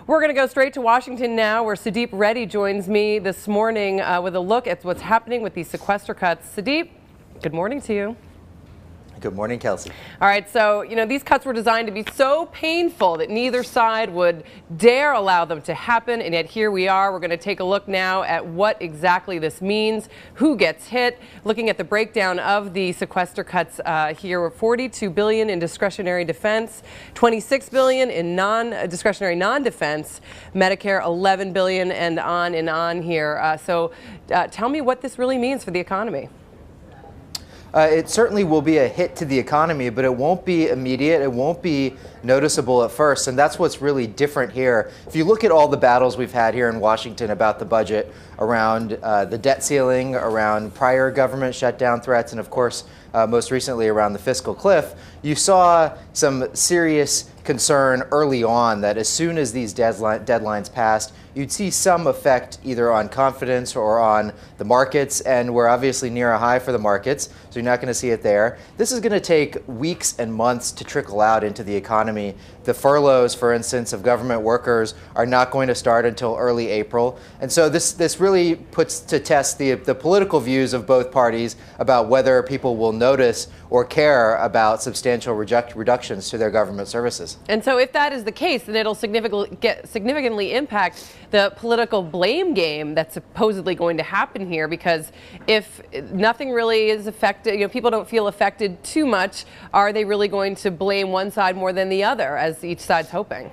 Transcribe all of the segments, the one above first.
We're going to go straight to Washington now, where Sudeep Reddy joins me this morning with a look at what's happening with these sequester cuts. Sudeep, good morning to you. Good morning, Kelsey. All right, so, these cuts were designed to be so painful that neither side would dare allow them to happen, and yet here we are. We're going to take a look now at what exactly this means, who gets hit, looking at the breakdown of the sequester cuts here. $42 billion in discretionary defense, $26 billion in discretionary non-defense, Medicare $11 billion, and on here. So tell me what this really means for the economy. It certainly will be a hit to the economy, but it won't be immediate. It won't be noticeable at first, and that's what's really different here. If you look at all the battles we've had here in Washington about the budget, around the debt ceiling, around prior government shutdown threats, and of course, most recently around the fiscal cliff, you saw some serious concern early on that as soon as these deadlines passed, you'd see some effect either on confidence or on the markets, and we're obviously near a high for the markets, so you're not going to see it there. This is going to take weeks and months to trickle out into the economy. The furloughs, for instance, of government workers are not going to start until early April, and so this really puts to test the political views of both parties about whether people will notice or care about substantial reductions to their government services. And so if that is the case, then it'll significantly impact the political blame game that's supposedly going to happen here, because if nothing really is affected, people don't feel affected too much, are they really going to blame one side more than the other, as each side's hoping?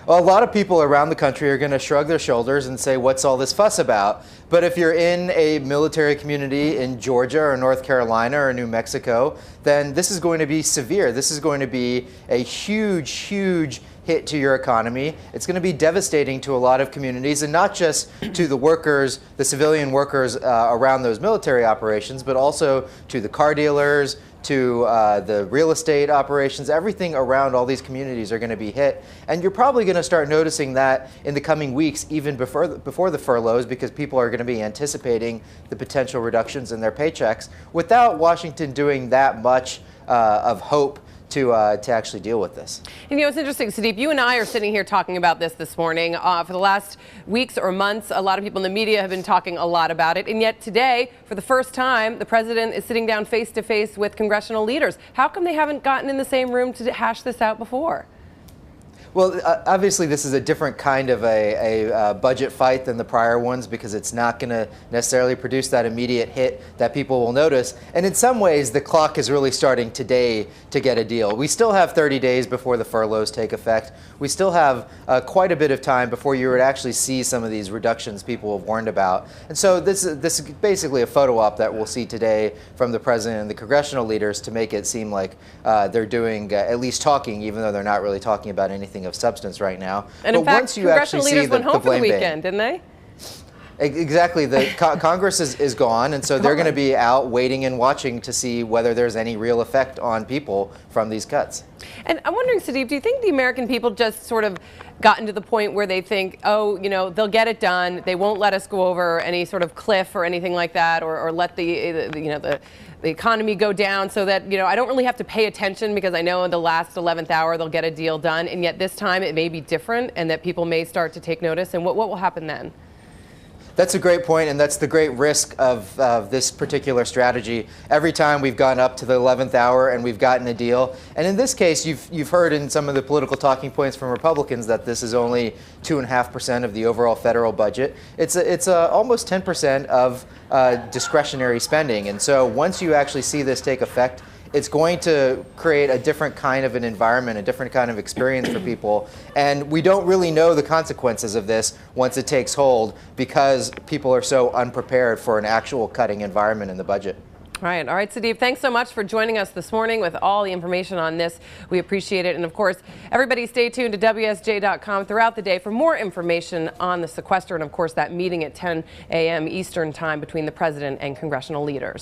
Well, a lot of people around the country are going to shrug their shoulders and say, what's all this fuss about? But if you're in a military community in Georgia or North Carolina or New Mexico, then this is going to be severe. This is going to be a huge, huge hit to your economy. It's going to be devastating to a lot of communities, and not just to the workers, the civilian workers around those military operations, but also to the car dealers, to the real estate operations. Everything around all these communities are going to be hit. And you're probably going to start noticing that in the coming weeks, even before the furloughs, because people are going to be anticipating the potential reductions in their paychecks without Washington doing that much of hope to actually deal with this. And it's interesting, Sudeep, you and I are sitting here talking about this morning. For the last weeks or months, a lot of people in the media have been talking a lot about it. And yet today, for the first time, the president is sitting down face to face with congressional leaders. How come they haven't gotten in the same room to hash this out before? Well, obviously, this is a different kind of a budget fight than the prior ones, because it's not going to necessarily produce that immediate hit that people will notice. And in some ways, the clock is really starting today to get a deal. We still have 30 days before the furloughs take effect. We still have quite a bit of time before you would actually see some of these reductions people have warned about. And so this is basically a photo op that we'll see today from the president and the congressional leaders to make it seem like they're doing at least talking, even though they're not really talking about anything of substance right now. And in fact, congressional leaders went home for the weekend, didn't they? Exactly. The Congress is gone, and so they're going to be out waiting and watching to see whether there's any real effect on people from these cuts. And I'm wondering, Sudeep, do you think the American people just sort of gotten to the point where they think, oh, they'll get it done, they won't let us go over any sort of cliff or anything like that, or let the economy go down, so that I don't really have to pay attention, because I know in the last 11th hour they'll get a deal done, and yet this time it may be different, and that people may start to take notice? And what will happen then? That's a great point, and that's the great risk of this particular strategy. Every time we've gone up to the 11th hour and we've gotten a deal, and in this case, you've heard in some of the political talking points from Republicans that this is only 2.5% of the overall federal budget. It's almost 10% of discretionary spending, and so once you actually see this take effect, it's going to create a different kind of an environment, a different kind of experience for people. And we don't really know the consequences of this once it takes hold, because people are so unprepared for an actual cutting environment in the budget. All right, Sudeep, thanks so much for joining us this morning with all the information on this. We appreciate it. And of course, everybody stay tuned to WSJ.com throughout the day for more information on the sequester, and of course that meeting at 10 a.m. Eastern time between the president and congressional leaders.